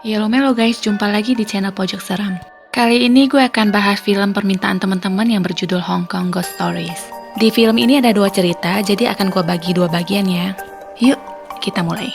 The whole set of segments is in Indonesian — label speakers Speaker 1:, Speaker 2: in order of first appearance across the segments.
Speaker 1: Halo guys, jumpa lagi di channel Pojok Seram. Kali ini gue akan bahas film permintaan teman-teman yang berjudul Hong Kong Ghost Stories. Di film ini ada 2 cerita, jadi akan gue bagi 2 bagian ya. Yuk, kita mulai.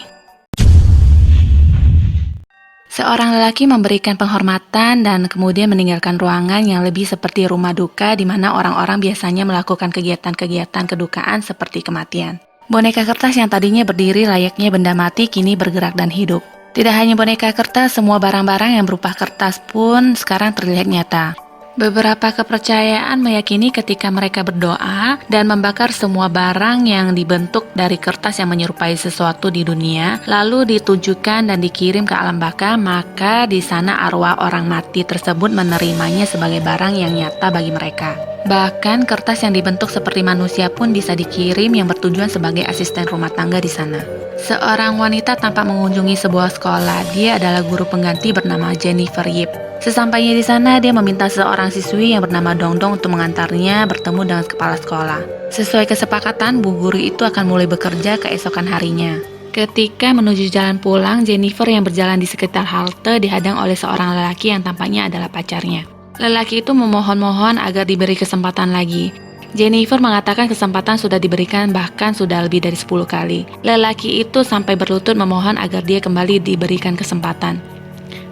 Speaker 1: Seorang lelaki memberikan penghormatan dan kemudian meninggalkan ruangan yang lebih seperti rumah duka di mana orang-orang biasanya melakukan kegiatan-kegiatan kedukaan seperti kematian. Boneka kertas yang tadinya berdiri layaknya benda mati kini bergerak dan hidup. Tidak hanya boneka kertas, semua barang-barang yang berupa kertas pun sekarang terlihat nyata. Beberapa kepercayaan meyakini ketika mereka berdoa dan membakar semua barang yang dibentuk dari kertas yang menyerupai sesuatu di dunia, lalu ditujukan dan dikirim ke alam baka, maka di sana arwah orang mati tersebut menerimanya sebagai barang yang nyata bagi mereka. Bahkan kertas yang dibentuk seperti manusia pun bisa dikirim yang bertujuan sebagai asisten rumah tangga di sana. Seorang wanita tampak mengunjungi sebuah sekolah. Dia adalah guru pengganti bernama Jennifer Yip. Sesampainya di sana, dia meminta seorang siswi yang bernama Dongdong untuk mengantarnya bertemu dengan kepala sekolah. Sesuai kesepakatan, bu guru itu akan mulai bekerja keesokan harinya. Ketika menuju jalan pulang, Jennifer yang berjalan di sekitar halte dihadang oleh seorang lelaki yang tampaknya adalah pacarnya. Lelaki itu memohon-mohon agar diberi kesempatan lagi. Jennifer mengatakan kesempatan sudah diberikan bahkan sudah lebih dari 10 kali. Lelaki itu sampai berlutut memohon agar dia kembali diberikan kesempatan.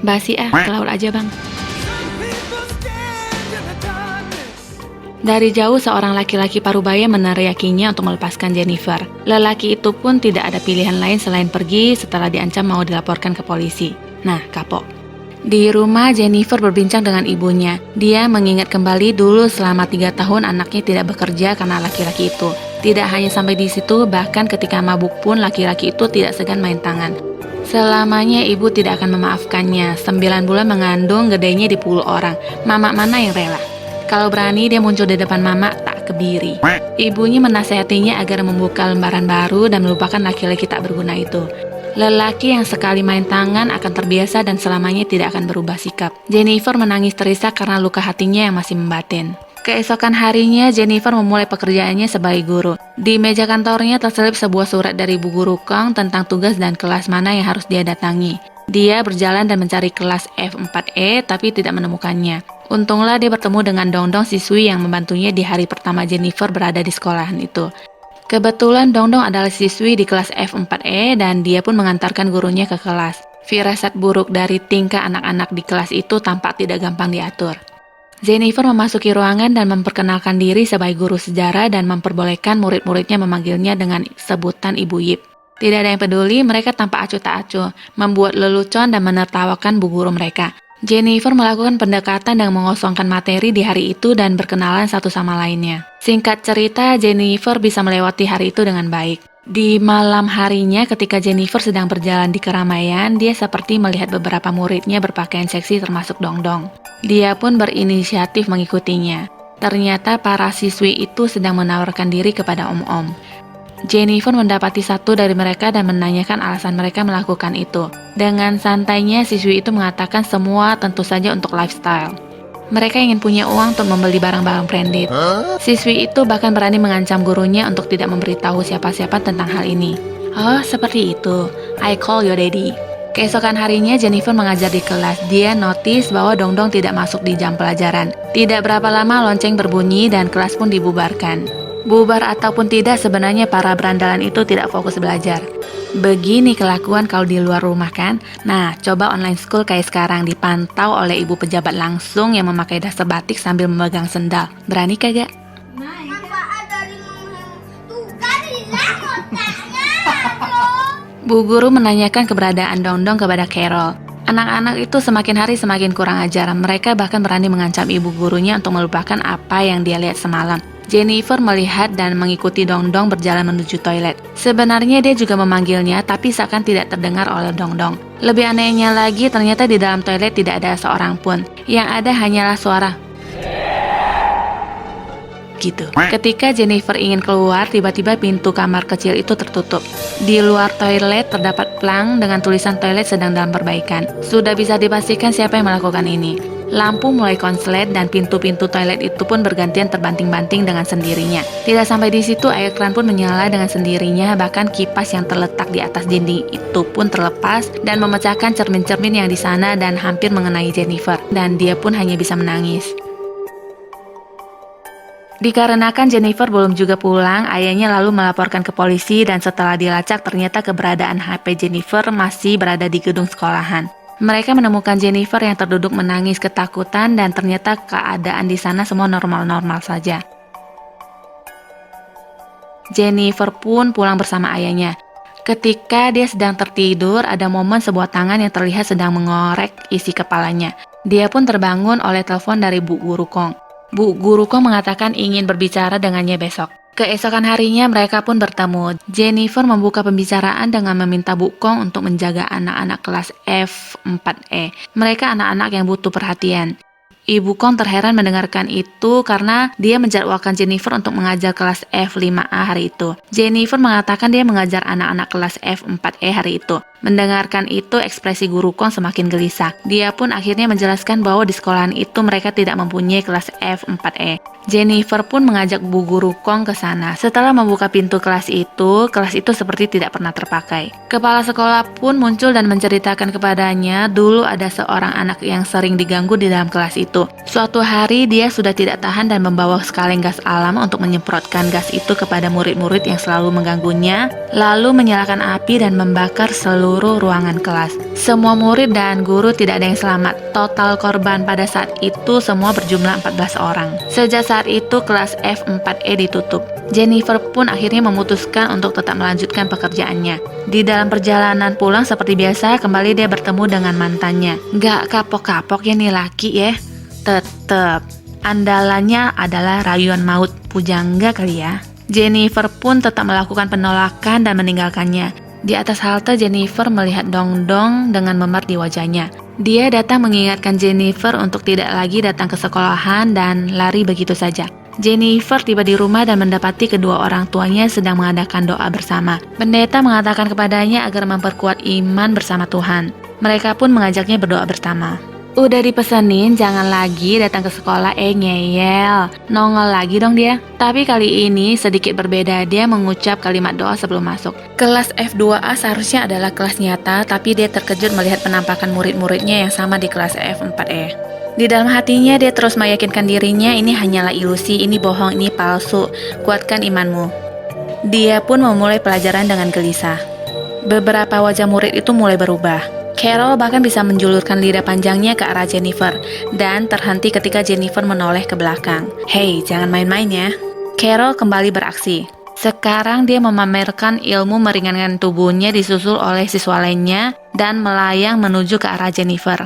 Speaker 1: Basi ke laut aja bang. Dari jauh seorang laki-laki parubaya meneriakinya untuk melepaskan Jennifer. Lelaki itu pun tidak ada pilihan lain selain pergi setelah diancam mau dilaporkan ke polisi. Nah, kapok. Di rumah, Jennifer berbincang dengan ibunya. Dia mengingat kembali dulu selama 3 tahun anaknya tidak bekerja karena laki-laki itu. Tidak hanya sampai di situ, bahkan ketika mabuk pun laki-laki itu tidak segan main tangan. Selamanya ibu tidak akan memaafkannya. 9 bulan mengandung, gedenya dipukul orang. Mama mana yang rela? Kalau berani dia muncul di depan mama, tak kebiri. Ibunya menasehatinya agar membuka lembaran baru dan melupakan laki-laki tak berguna itu. Lelaki yang sekali main tangan akan terbiasa dan selamanya tidak akan berubah sikap. Jennifer menangis terisak karena luka hatinya yang masih membatin. Keesokan harinya, Jennifer memulai pekerjaannya sebagai guru. Di meja kantornya terselip sebuah surat dari Bu Guru Kong tentang tugas dan kelas mana yang harus dia datangi. Dia berjalan dan mencari kelas F4E tapi tidak menemukannya. Untunglah dia bertemu dengan Dongdong, siswi yang membantunya di hari pertama Jennifer berada di sekolahan itu. Kebetulan Dongdong adalah siswi di kelas F4E dan dia pun mengantarkan gurunya ke kelas. Firasat buruk dari tingkah anak-anak di kelas itu tampak tidak gampang diatur. Jennifer memasuki ruangan dan memperkenalkan diri sebagai guru sejarah dan memperbolehkan murid-muridnya memanggilnya dengan sebutan Ibu Yip. Tidak ada yang peduli, mereka tampak acuh tak acuh, membuat lelucon dan menertawakan bu guru mereka. Jennifer melakukan pendekatan dan mengosongkan materi di hari itu dan berkenalan satu sama lainnya. Singkat cerita, Jennifer bisa melewati hari itu dengan baik. Di malam harinya ketika Jennifer sedang berjalan di keramaian, dia seperti melihat beberapa muridnya berpakaian seksi termasuk Dongdong. Dia pun berinisiatif mengikutinya. Ternyata para siswi itu sedang menawarkan diri kepada om-om. Jennifer mendapati satu dari mereka dan menanyakan alasan mereka melakukan itu. Dengan santainya, siswi itu mengatakan semua tentu saja untuk lifestyle. Mereka ingin punya uang untuk membeli barang-barang branded. Siswi itu bahkan berani mengancam gurunya untuk tidak memberitahu siapa-siapa tentang hal ini. Oh, seperti itu. I call your daddy. Keesokan harinya, Jennifer mengajar di kelas. Dia notice bahwa Dongdong tidak masuk di jam pelajaran. Tidak berapa lama lonceng berbunyi dan kelas pun dibubarkan. Bubar ataupun tidak, sebenarnya para berandalan itu tidak fokus belajar. Begini kelakuan kalau di luar rumah kan? Nah, coba online school kayak sekarang dipantau oleh ibu pejabat langsung yang memakai dasar batik sambil memegang sendal. Berani kagak?
Speaker 2: Manfaat dari tugas hilang otaknya.
Speaker 1: Bu guru menanyakan keberadaan Dongdong kepada Carol. Anak-anak itu semakin hari semakin kurang ajar. Mereka bahkan berani mengancam ibu gurunya untuk melupakan apa yang dia lihat semalam. Jennifer melihat dan mengikuti Dongdong berjalan menuju toilet. Sebenarnya dia juga memanggilnya, tapi seakan tidak terdengar oleh Dongdong. Lebih anehnya lagi, ternyata di dalam toilet tidak ada seorang pun. Yang ada hanyalah suara gitu. Ketika Jennifer ingin keluar, tiba-tiba pintu kamar kecil itu tertutup. Di luar toilet terdapat plang dengan tulisan toilet sedang dalam perbaikan. Sudah bisa dipastikan siapa yang melakukan ini. Lampu mulai konslet dan pintu-pintu toilet itu pun bergantian terbanting-banting dengan sendirinya. Tidak sampai di situ, air kran pun menyala dengan sendirinya, bahkan kipas yang terletak di atas dinding itu pun terlepas dan memecahkan cermin-cermin yang di sana dan hampir mengenai Jennifer. Dan dia pun hanya bisa menangis. Dikarenakan Jennifer belum juga pulang, ayahnya lalu melaporkan ke polisi dan setelah dilacak ternyata keberadaan HP Jennifer masih berada di gedung sekolahan. Mereka menemukan Jennifer yang terduduk menangis ketakutan dan ternyata keadaan di sana semua normal-normal saja. Jennifer pun pulang bersama ayahnya. Ketika dia sedang tertidur, ada momen sebuah tangan yang terlihat sedang mengorek isi kepalanya. Dia pun terbangun oleh telepon dari Bu Guru Kong. Bu Guru Kong mengatakan ingin berbicara dengannya besok. Keesokan harinya mereka pun bertemu. Jennifer membuka pembicaraan dengan meminta Bu Kong untuk menjaga anak-anak kelas F4E. Mereka anak-anak yang butuh perhatian. Ibu Kong terheran mendengarkan itu karena dia menjadwalkan Jennifer untuk mengajar kelas F5A hari itu. Jennifer mengatakan dia mengajar anak-anak kelas F4E hari itu. Mendengarkan itu, ekspresi Guru Kong semakin gelisah. Dia pun akhirnya menjelaskan bahwa di sekolahan itu mereka tidak mempunyai kelas F4E. Jennifer pun mengajak Bu Guru Kong ke sana. Setelah membuka pintu kelas itu seperti tidak pernah terpakai. Kepala sekolah pun muncul dan menceritakan kepadanya, dulu ada seorang anak yang sering diganggu di dalam kelas itu. Suatu hari dia sudah tidak tahan dan membawa sekaleng gas alam untuk menyemprotkan gas itu kepada murid-murid yang selalu mengganggunya, lalu menyalakan api dan membakar seluruh ruangan kelas. Semua murid dan guru tidak ada yang selamat. Total korban pada saat itu semua berjumlah 14 orang. Sejak saat itu kelas F4E ditutup. Jennifer pun akhirnya memutuskan untuk tetap melanjutkan pekerjaannya. Di dalam perjalanan pulang seperti biasa, kembali dia bertemu dengan mantannya. Gak kapok-kapok ya nih laki ya. Tetep andalannya adalah rayuan maut, pujangga kali ya. Jennifer pun tetap melakukan penolakan dan meninggalkannya. Di atas halte, Jennifer melihat Dong-dong dengan memar di wajahnya. Dia datang mengingatkan Jennifer untuk tidak lagi datang ke sekolahan dan lari begitu saja. Jennifer tiba di rumah dan mendapati kedua orang tuanya sedang mengadakan doa bersama. Pendeta mengatakan kepadanya agar memperkuat iman bersama Tuhan. Mereka pun mengajaknya berdoa bersama. Udah dipesenin jangan lagi datang ke sekolah, ngeyel. Nongol lagi dong dia. Tapi kali ini sedikit berbeda, dia mengucap kalimat doa sebelum masuk. Kelas F2A seharusnya adalah kelas nyata, tapi dia terkejut melihat penampakan murid-muridnya yang sama di kelas F4E. Di dalam hatinya dia terus meyakinkan dirinya ini hanyalah ilusi, ini bohong, ini palsu. Kuatkan imanmu. Dia pun memulai pelajaran dengan gelisah. Beberapa wajah murid itu mulai berubah. Carol bahkan bisa menjulurkan lidah panjangnya ke arah Jennifer dan terhenti ketika Jennifer menoleh ke belakang. Hei, jangan main-main ya. Carol kembali beraksi. Sekarang dia memamerkan ilmu meringankan tubuhnya disusul oleh siswa lainnya dan melayang menuju ke arah Jennifer.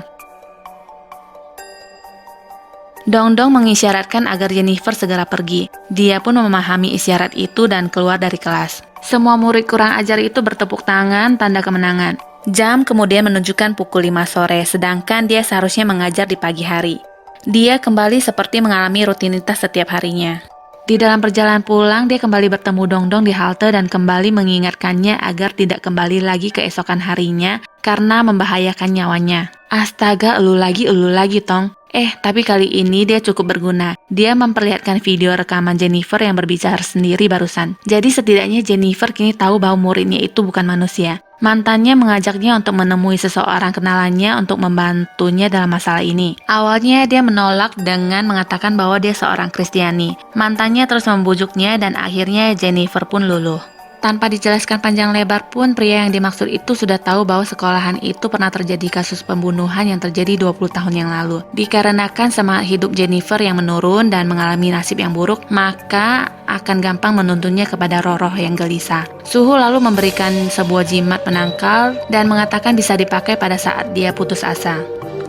Speaker 1: Dong-dong mengisyaratkan agar Jennifer segera pergi. Dia pun memahami isyarat itu dan keluar dari kelas. Semua murid kurang ajar itu bertepuk tangan tanda kemenangan. Jam kemudian menunjukkan pukul 5 sore, sedangkan dia seharusnya mengajar di pagi hari. Dia kembali seperti mengalami rutinitas setiap harinya. Di dalam perjalanan pulang, dia kembali bertemu Dong-dong di halte dan kembali mengingatkannya agar tidak kembali lagi keesokan harinya karena membahayakan nyawanya. Astaga, elu lagi, Tong. Tapi kali ini dia cukup berguna. Dia memperlihatkan video rekaman Jennifer yang berbicara sendiri barusan. Jadi setidaknya Jennifer kini tahu bahwa muridnya itu bukan manusia. Mantannya mengajaknya untuk menemui seseorang kenalannya untuk membantunya dalam masalah ini. Awalnya dia menolak dengan mengatakan bahwa dia seorang Kristiani. Mantannya terus membujuknya dan akhirnya Jennifer pun luluh. Tanpa dijelaskan panjang lebar pun, pria yang dimaksud itu sudah tahu bahwa sekolahan itu pernah terjadi kasus pembunuhan yang terjadi 20 tahun yang lalu. Dikarenakan semangat hidup Jennifer yang menurun dan mengalami nasib yang buruk, maka akan gampang menuntunnya kepada roh-roh yang gelisah. Suhu lalu memberikan sebuah jimat penangkal dan mengatakan bisa dipakai pada saat dia putus asa.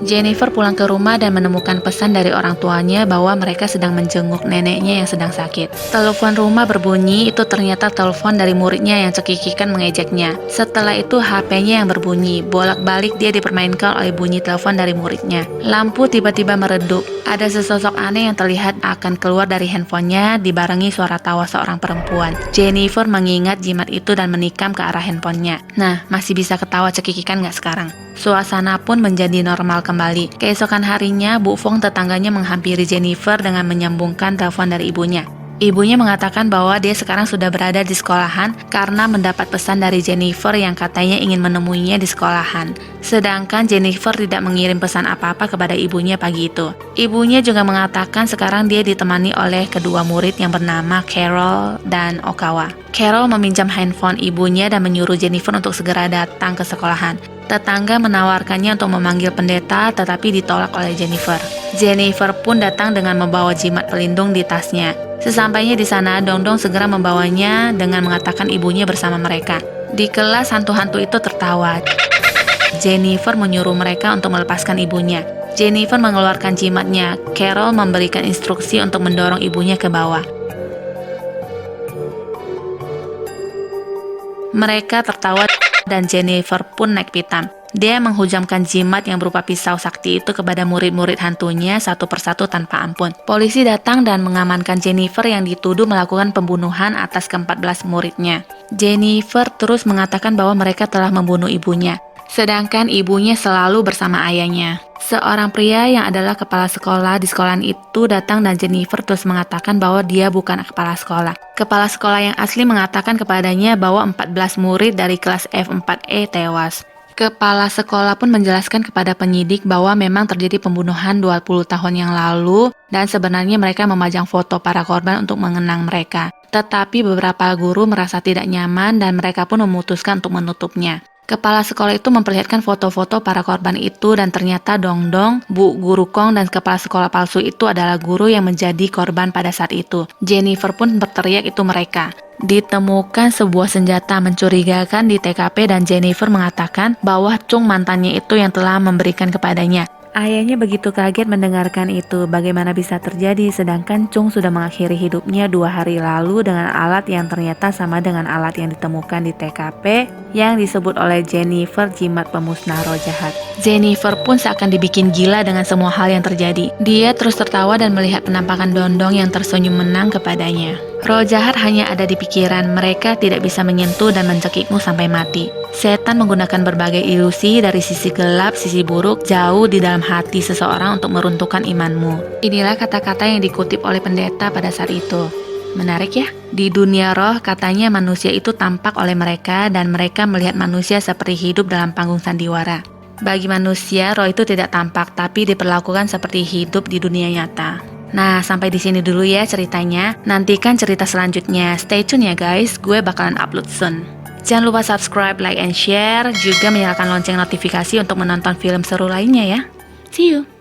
Speaker 1: Jennifer pulang ke rumah dan menemukan pesan dari orang tuanya bahwa mereka sedang menjenguk neneknya yang sedang sakit. Telepon rumah berbunyi, itu ternyata telepon dari muridnya yang cekikikan mengejeknya. Setelah itu HP-nya yang berbunyi, bolak-balik dia dipermainkan oleh bunyi telepon dari muridnya. Lampu tiba-tiba meredup. Ada sesosok aneh yang terlihat akan keluar dari handphonenya dibarengi suara tawa seorang perempuan. Jennifer mengingat jimat itu dan menikam ke arah handphonenya. Nah, masih bisa ketawa cekikikan nggak sekarang? Suasana pun menjadi normal kembali. Keesokan harinya, Bu Fong tetangganya menghampiri Jennifer dengan menyambungkan telepon dari ibunya. Ibunya mengatakan bahwa dia sekarang sudah berada di sekolahan karena mendapat pesan dari Jennifer yang katanya ingin menemuinya di sekolahan. Sedangkan Jennifer tidak mengirim pesan apa-apa kepada ibunya pagi itu. Ibunya juga mengatakan sekarang dia ditemani oleh kedua murid yang bernama Carol dan Okawa. Carol meminjam handphone ibunya dan menyuruh Jennifer untuk segera datang ke sekolahan. Tetangga menawarkannya untuk memanggil pendeta tetapi ditolak oleh Jennifer. Jennifer pun datang dengan membawa jimat pelindung di tasnya. Sesampainya di sana, Dongdong segera membawanya dengan mengatakan ibunya bersama mereka. Di kelas, hantu-hantu itu tertawa. Jennifer menyuruh mereka untuk melepaskan ibunya. Jennifer mengeluarkan jimatnya. Carol memberikan instruksi untuk mendorong ibunya ke bawah. Mereka tertawa dan Jennifer pun naik pitam. Dia menghujamkan jimat yang berupa pisau sakti itu kepada murid-murid hantunya satu persatu tanpa ampun. Polisi datang dan mengamankan Jennifer yang dituduh melakukan pembunuhan atas ke-14 muridnya. Jennifer terus mengatakan bahwa mereka telah membunuh ibunya, sedangkan ibunya selalu bersama ayahnya. Seorang pria yang adalah kepala sekolah di sekolahan itu datang dan Jennifer terus mengatakan bahwa dia bukan kepala sekolah. Kepala sekolah yang asli mengatakan kepadanya bahwa 14 murid dari kelas F4E tewas. Kepala sekolah pun menjelaskan kepada penyidik bahwa memang terjadi pembunuhan 20 tahun yang lalu dan sebenarnya mereka memajang foto para korban untuk mengenang mereka. Tetapi beberapa guru merasa tidak nyaman dan mereka pun memutuskan untuk menutupnya. Kepala sekolah itu memperlihatkan foto-foto para korban itu dan ternyata Dongdong, Bu Guru Kong dan kepala sekolah palsu itu adalah guru yang menjadi korban pada saat itu. Jennifer pun berteriak itu mereka. Ditemukan sebuah senjata mencurigakan di TKP dan Jennifer mengatakan bahwa Chung mantannya itu yang telah memberikan kepadanya. Ayahnya begitu kaget mendengarkan itu, bagaimana bisa terjadi sedangkan Chung sudah mengakhiri hidupnya 2 hari lalu dengan alat yang ternyata sama dengan alat yang ditemukan di TKP yang disebut oleh Jennifer jimat pemusnah roh jahat. Jennifer pun seakan dibikin gila dengan semua hal yang terjadi. Dia terus tertawa dan melihat penampakan Dongdong yang tersenyum menang kepadanya. Roh jahat hanya ada di pikiran, mereka tidak bisa menyentuh dan mencekikmu sampai mati. Setan menggunakan berbagai ilusi dari sisi gelap, sisi buruk, jauh di dalam hati seseorang untuk meruntuhkan imanmu. Inilah kata-kata yang dikutip oleh pendeta pada saat itu. Menarik ya? Di dunia roh katanya manusia itu tampak oleh mereka dan mereka melihat manusia seperti hidup dalam panggung sandiwara. Bagi manusia, roh itu tidak tampak tapi diperlakukan seperti hidup di dunia nyata. Nah, sampai di sini dulu ya ceritanya. Nantikan cerita selanjutnya. Stay tune ya guys, gue bakalan upload soon. Jangan lupa subscribe, like, and share. Juga menyalakan lonceng notifikasi untuk menonton film seru lainnya ya. See you!